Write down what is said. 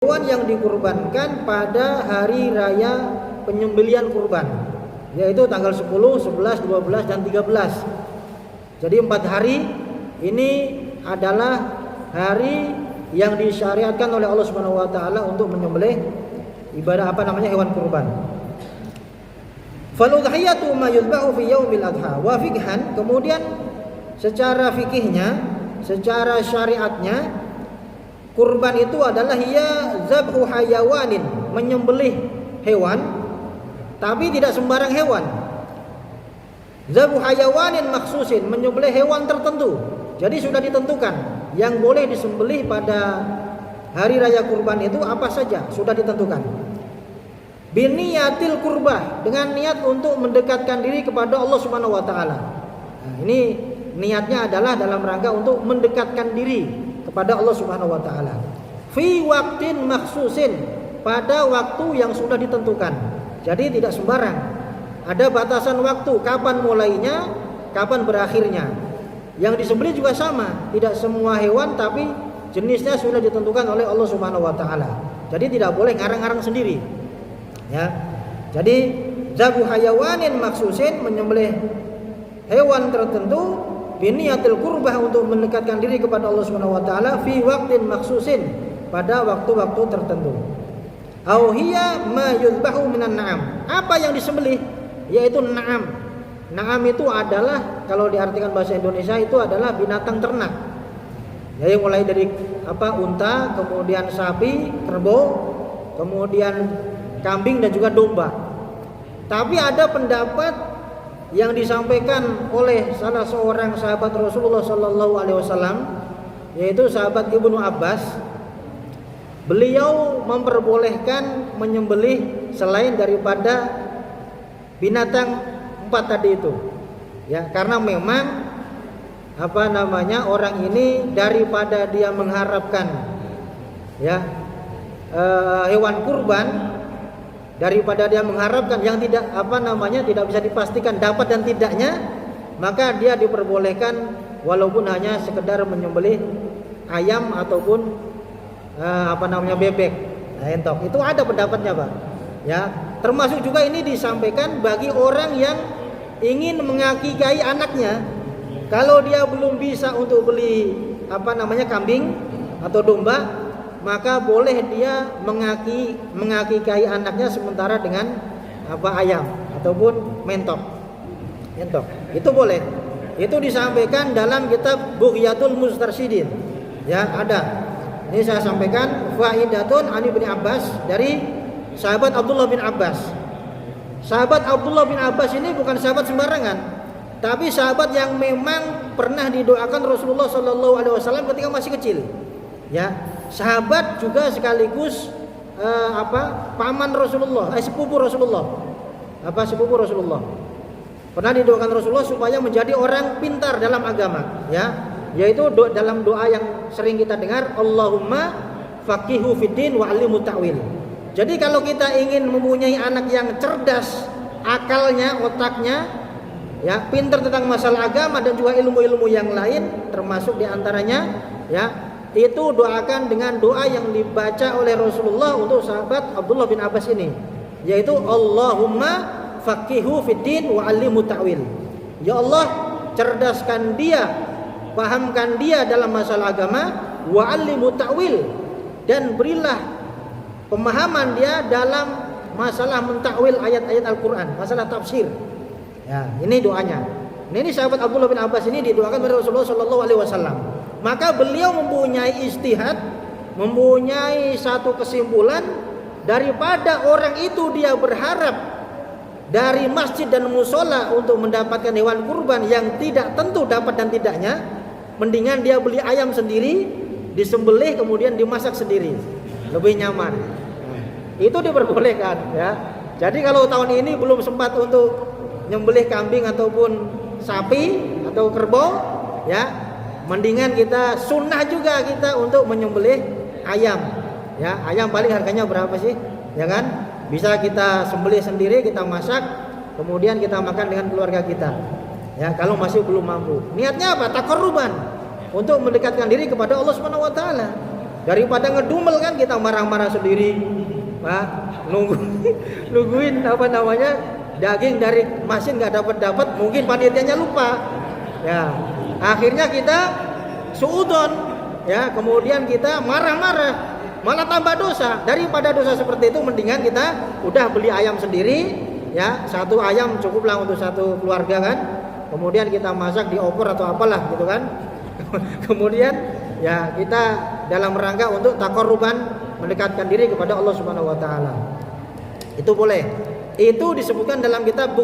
hewan yang dikurbankan pada hari raya penyembelihan kurban, yaitu tanggal 10, 11, 12 dan 13. Jadi 4 hari ini adalah hari yang disyariatkan oleh Allah Subhanahu wa taala untuk menyembelih ibadah hewan kurban. Fal udhiyatu ma yudbahu fi yaumil adha wa fiqhan, kemudian secara fikihnya, secara syariatnya, kurban itu adalah hiya zabhu hayawanin, menyembelih hewan, tapi tidak sembarang hewan. Zabhu hayawanin maksusin, menyembelih hewan tertentu. Jadi sudah ditentukan yang boleh disembelih pada hari raya kurban itu apa saja, sudah ditentukan. Biniyatil kurbah, dengan niat untuk mendekatkan diri kepada Allah Subhanahu wa taala. Nah, ini niatnya adalah dalam rangka untuk mendekatkan diri kepada Allah Subhanahu wa taala. Fi waqtin maksusin, pada waktu yang sudah ditentukan. Jadi tidak sembarang. Ada batasan waktu, kapan mulainya, kapan berakhirnya. Yang disembelih juga sama, tidak semua hewan tapi jenisnya sudah ditentukan oleh Allah Subhanahu wa taala. Jadi tidak boleh ngarang-ngarang sendiri. Ya. Jadi zabu hayawanin maksusin, menyembelih hewan tertentu biniyatil kurbah, untuk mendekatkan diri kepada Allah Subhanahu wa taala, fi waqtin maksusin, pada waktu-waktu tertentu. Au hiya ma yuzbahu minan na'am, apa yang disembelih yaitu na'am. Na'am itu adalah, kalau diartikan bahasa Indonesia, itu adalah binatang ternak. Jadi mulai dari unta, kemudian sapi, kerbau, kemudian kambing dan juga domba. Tapi ada pendapat yang disampaikan oleh salah seorang sahabat Rasulullah sallallahu alaihi wasallam, yaitu sahabat Ibnu Abbas. Beliau memperbolehkan menyembelih selain daripada binatang 4 tadi itu. Ya, karena memang orang ini daripada dia mengharapkan hewan kurban, daripada dia mengharapkan yang tidak bisa dipastikan dapat dan tidaknya, maka dia diperbolehkan walaupun hanya sekedar menyembelih ayam ataupun bebek. Nah, entok. Itu ada pendapatnya, Pak. Ya, termasuk juga ini disampaikan bagi orang yang ingin mengakikai anaknya. Kalau dia belum bisa untuk beli kambing atau domba, maka boleh dia mengakikai anaknya sementara dengan ayam ataupun mentok. Itu boleh. Itu disampaikan dalam kitab Bughyatul Mustarsyidin. Ya, ada. Ini saya sampaikan faidatun an Ibnu Abbas, dari sahabat Abdullah bin Abbas. Sahabat Abdullah bin Abbas ini bukan sahabat sembarangan, tapi sahabat yang memang pernah didoakan Rasulullah sallallahu alaihi wasallam ketika masih kecil. Ya, sahabat juga sekaligus paman Rasulullah, sepupu Rasulullah. Sepupu Rasulullah. Pernah didoakan Rasulullah supaya menjadi orang pintar dalam agama, ya. Yaitu dalam doa yang sering kita dengar, Allahumma faqihu fiddin wa 'allimhu ta'wil. Jadi kalau kita ingin mempunyai anak yang cerdas akalnya, otaknya, ya, pintar tentang masalah agama dan juga ilmu-ilmu yang lain, termasuk diantaranya, ya, itu doakan dengan doa yang dibaca oleh Rasulullah untuk sahabat Abdullah bin Abbas ini, yaitu Allahumma faqihu fiddin wa 'allimhu ta'wil. Ya Allah, cerdaskan dia, pahamkan dia dalam masalah agama, wa 'allimhu ta'wil, dan berilah pemahaman dia dalam masalah mentakwil ayat-ayat Al-Quran, masalah tafsir. Ya, ini doanya. Ini sahabat Abdullah bin Abbas ini didoakan oleh Rasulullah sallallahu alaihi wasallam. Maka beliau mempunyai ijtihad, mempunyai satu kesimpulan, daripada orang itu dia berharap dari masjid dan musola untuk mendapatkan hewan kurban yang tidak tentu dapat dan tidaknya, mendingan dia beli ayam sendiri, disembelih kemudian dimasak sendiri, lebih nyaman. Itu diperbolehkan, ya. Jadi kalau tahun ini belum sempat untuk nyembelih kambing ataupun sapi atau kerbau, ya, mendingan kita sunnah juga kita untuk menyembelih ayam. Ya, ayam paling harganya berapa sih? Ya kan? Bisa kita sembelih sendiri, kita masak, kemudian kita makan dengan keluarga kita. Ya, kalau masih belum mampu. Niatnya apa? Taqarruban, untuk mendekatkan diri kepada Allah Subhanahu wa taala. Daripada ngedumel kan kita marah-marah sendiri, nungguin apa namanya daging dari mesin nggak dapat, mungkin panitianya lupa, ya akhirnya kita suudon, ya kemudian kita marah-marah, malah tambah dosa. Daripada dosa seperti itu, mendingan kita udah beli ayam sendiri, ya satu ayam cukuplah untuk satu keluarga kan, kemudian kita masak di opor atau apalah gitu kan. Kemudian ya kita dalam rangka untuk taqarruban, mendekatkan diri kepada Allah Subhanahu wa taala. Itu boleh. Itu disebutkan dalam kitab